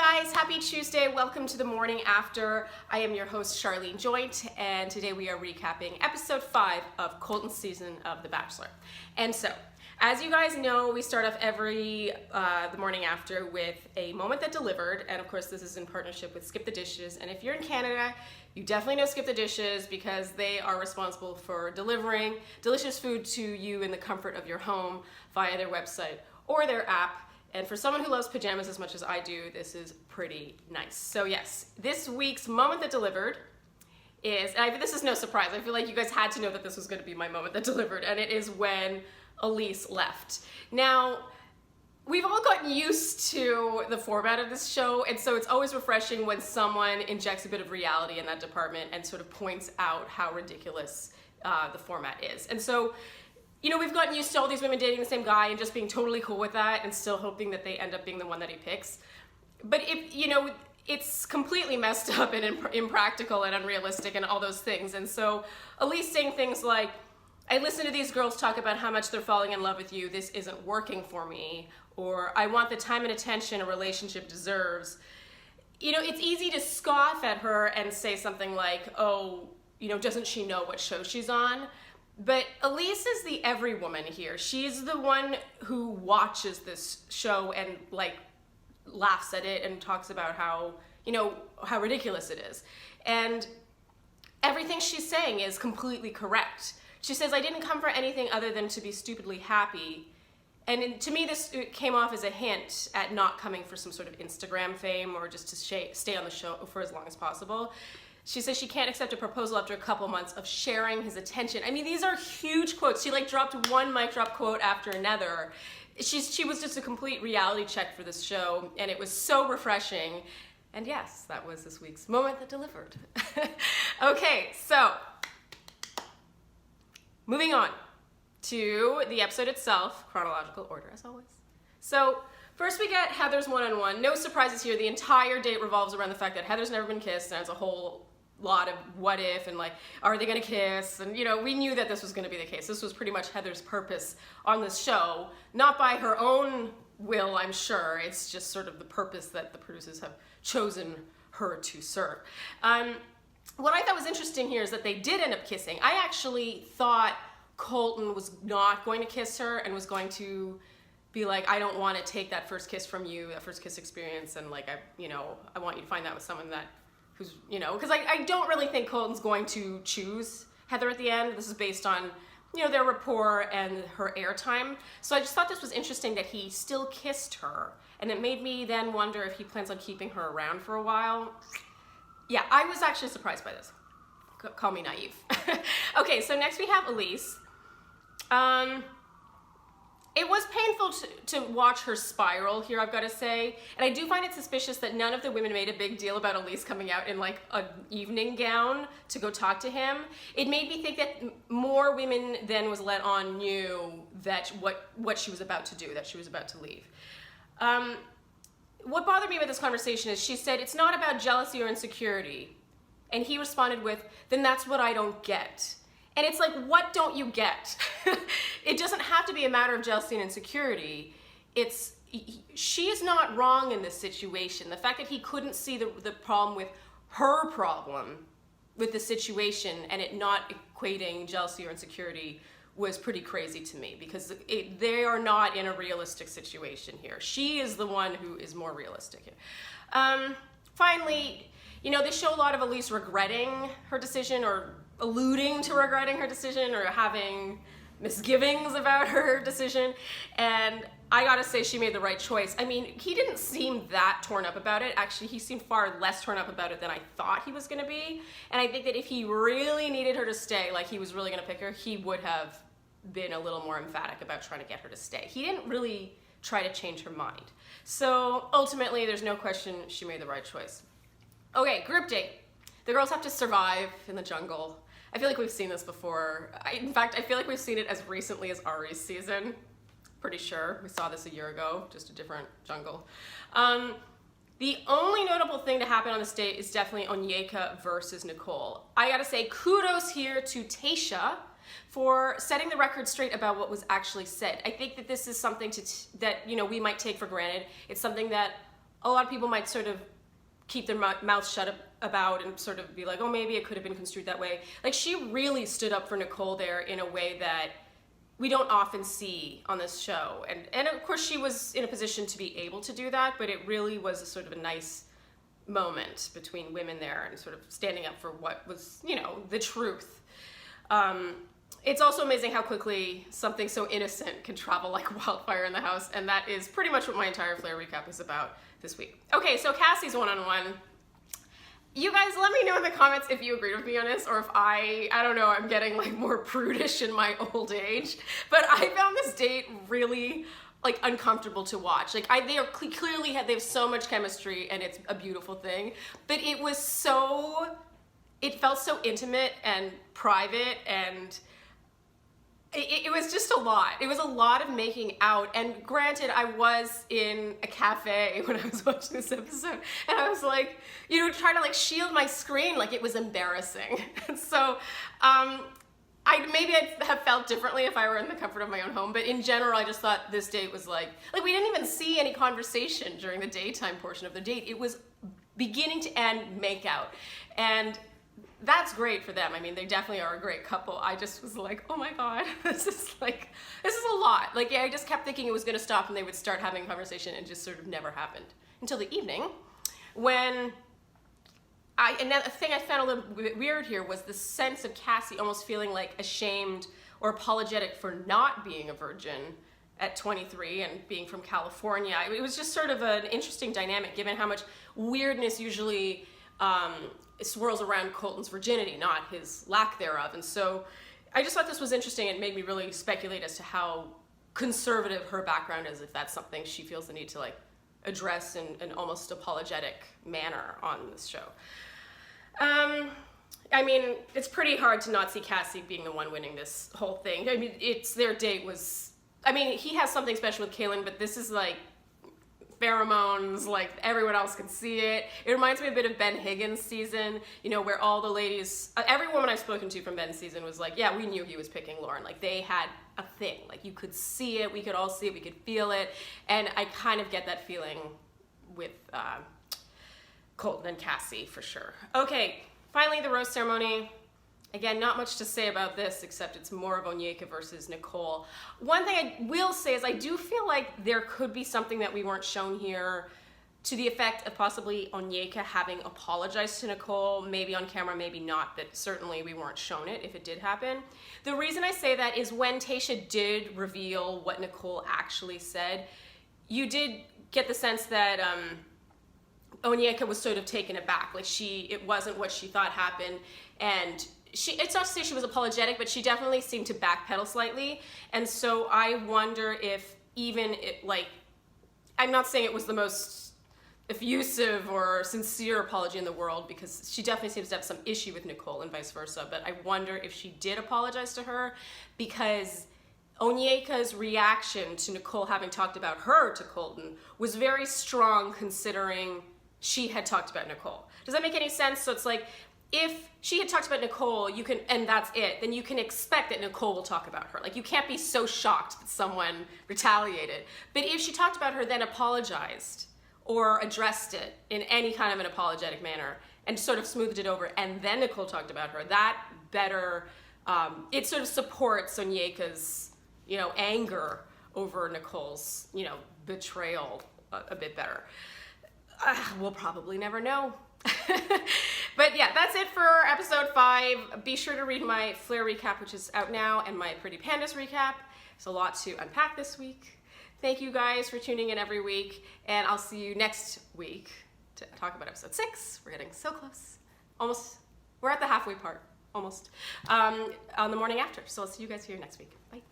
Hi guys, happy Tuesday. Welcome to the morning after. I am your host Charlene Joint, and today we are recapping episode 5 of Colton's season of The Bachelor. And so, as you guys know, we start off every the morning after with a moment that delivered, and of course this is in partnership with Skip the Dishes. And if you're in Canada, you definitely know Skip the Dishes because they are responsible for delivering delicious food to you in the comfort of your home via their website or their app. And for someone who loves pajamas as much as I do, this is pretty nice. So yes, this week's moment that delivered is, and this is no surprise, I feel like you guys had to know that this was going to be my moment that delivered, and it is when Elise left. Now, we've all gotten used to the format of this show, and so it's always refreshing when someone injects a bit of reality in that department and sort of points out how ridiculous the format is. And so, you know, we've gotten used to all these women dating the same guy and just being totally cool with that and still hoping that they end up being the one that he picks. But if, you know, it's completely messed up and impractical and unrealistic and all those things. And so Elise saying things like, I listen to these girls talk about how much they're falling in love with you, this isn't working for me, or I want the time and attention a relationship deserves. You know, it's easy to scoff at her and say something like, oh, you know, doesn't she know what show she's on? But Elise is the every woman here. She's the one who watches this show and like laughs at it and talks about how, you know, how ridiculous it is. And everything she's saying is completely correct. She says, I didn't come for anything other than to be stupidly happy. And to me, this came off as a hint at not coming for some sort of Instagram fame or just to stay on the show for as long as possible. She says she can't accept a proposal after a couple months of sharing his attention. I mean, these are huge quotes. She like dropped one mic drop quote after another. She was just a complete reality check for this show, and it was so refreshing. And yes, that was this week's moment that delivered. Okay, so moving on to the episode itself, chronological order as always. So first we get Heather's one-on-one. No surprises here. The entire date revolves around the fact that Heather's never been kissed, and it's a whole lot of what if and like, are they gonna kiss? And you know, we knew that this was gonna be the case. This was pretty much Heather's purpose on this show, not by her own will, I'm sure. It's just sort of the purpose that the producers have chosen her to serve. What I thought was interesting here is that they did end up kissing. I actually thought Colton was not going to kiss her and was going to be like, I don't want to take that first kiss from you, that first kiss experience, and like, I want you to find that with someone that who's, you know, because I don't really think Colton's going to choose Heather at the end. This is based on, you know, their rapport and her airtime. So I just thought this was interesting that he still kissed her, and it made me then wonder if he plans on keeping her around for a while. Yeah, I was actually surprised by this. Call me naive. Okay, so next we have Elise. It was painful to watch her spiral here, I've got to say. And I do find it suspicious that none of the women made a big deal about Elise coming out in like an evening gown to go talk to him. It made me think that more women than was let on knew that what she was about to do, that she was about to leave. What bothered me about this conversation is she said, it's not about jealousy or insecurity. And he responded with, then that's what I don't get. And it's like, what don't you get? It doesn't have to be a matter of jealousy and insecurity. She is not wrong in this situation. The fact that he couldn't see the problem with her problem with the situation and it not equating jealousy or insecurity was pretty crazy to me, because they are not in a realistic situation here. She is the one who is more realistic here. Finally, you know, they show a lot of Elise regretting her decision or alluding to regretting her decision or having misgivings about her decision, and I gotta say she made the right choice. I mean, he didn't seem that torn up about it. Actually, he seemed far less torn up about it than I thought he was gonna be, and I think that if he really needed her to stay, like he was really gonna pick her, he would have been a little more emphatic about trying to get her to stay. He didn't really try to change her mind. So ultimately, there's no question she made the right choice. Okay, group date. The girls have to survive in the jungle. I feel like we've seen this before. In fact, I feel like we've seen it as recently as Ari's season. Pretty sure we saw this a year ago, just a different jungle. The only notable thing to happen on this date is definitely Onyeka versus Nicole. I gotta say kudos here to Tayshia for setting the record straight about what was actually said. I think that this is something that, you know, we might take for granted. It's something that a lot of people might sort of keep their mouth shut about and sort of be like, oh, maybe it could have been construed that way. Like, she really stood up for Nicole there in a way that we don't often see on this show. And of course she was in a position to be able to do that, but it really was a sort of a nice moment between women there and sort of standing up for what was, you know, the truth. It's also amazing how quickly something so innocent can travel like wildfire in the house, and that is pretty much what my entire Flair recap is about this week. Okay, so Cassie's one-on-one. You guys, let me know in the comments if you agreed with me on this, or if I don't know, I'm getting like more prudish in my old age. But I found this date really like uncomfortable to watch. Like they have so much chemistry and it's a beautiful thing. But it felt so intimate and private, and it was just a lot. It was a lot of making out. And granted, I was in a cafe when I was watching this episode, and I was like, you know, trying to like shield my screen like it was embarrassing. So I'd have felt differently if I were in the comfort of my own home, but in general, I just thought this date was like we didn't even see any conversation during the daytime portion of the date. It was beginning to end make out. And that's great for them. I mean, they definitely are a great couple. I just was like, oh my God, this is a lot. Like, yeah, I just kept thinking it was gonna stop and they would start having a conversation, and just sort of never happened until the evening when and the thing I found a little bit weird here was the sense of Cassie almost feeling like ashamed or apologetic for not being a virgin at 23 and being from California. It was just sort of an interesting dynamic given how much weirdness usually swirls around Colton's virginity, not his lack thereof. And so I just thought this was interesting. It made me really speculate as to how conservative her background is, if that's something she feels the need to like address in an almost apologetic manner on this show. I mean, it's pretty hard to not see Cassie being the one winning this whole thing. I mean, their date was, I mean, he has something special with Kaylin, but this is like pheromones, like everyone else can see it. It reminds me a bit of Ben Higgins' season, you know, where all the ladies, every woman I've spoken to from Ben's season was like, yeah, we knew he was picking Lauren. Like, they had a thing. Like, you could see it, we could all see it, we could feel it. And I kind of get that feeling with Colton and Cassie for sure. Okay, finally the rose ceremony. Again, not much to say about this except it's more of Onyeka versus Nicole. One thing I will say is I do feel like there could be something that we weren't shown here to the effect of possibly Onyeka having apologized to Nicole, maybe on camera, maybe not, but certainly we weren't shown it if it did happen. The reason I say that is when Tayshia did reveal what Nicole actually said, you did get the sense that Onyeka was sort of taken aback. Like, it wasn't what she thought happened, and it's not to say she was apologetic, but she definitely seemed to backpedal slightly. And so I wonder if I'm not saying it was the most effusive or sincere apology in the world, because she definitely seems to have some issue with Nicole and vice versa, but I wonder if she did apologize to her, because Onyeka's reaction to Nicole having talked about her to Colton was very strong, considering she had talked about Nicole. Does that make any sense? So it's like, if she had talked about Nicole, and that's it, then you can expect that Nicole will talk about her. Like, you can't be so shocked that someone retaliated. But if she talked about her, then apologized or addressed it in any kind of an apologetic manner and sort of smoothed it over, and then Nicole talked about her, that better, it sort of supports Onyeka's, anger over Nicole's, betrayal a bit better. We'll probably never know. But yeah, that's it for episode 5. Be sure to read my Flair recap, which is out now, and my Pretty Pandas recap. There's a lot to unpack this week. Thank you guys for tuning in every week, and I'll see you next week to talk about episode 6. We're getting so close. Almost. We're at the halfway part. Almost. On the morning after. So I'll see you guys here next week. Bye.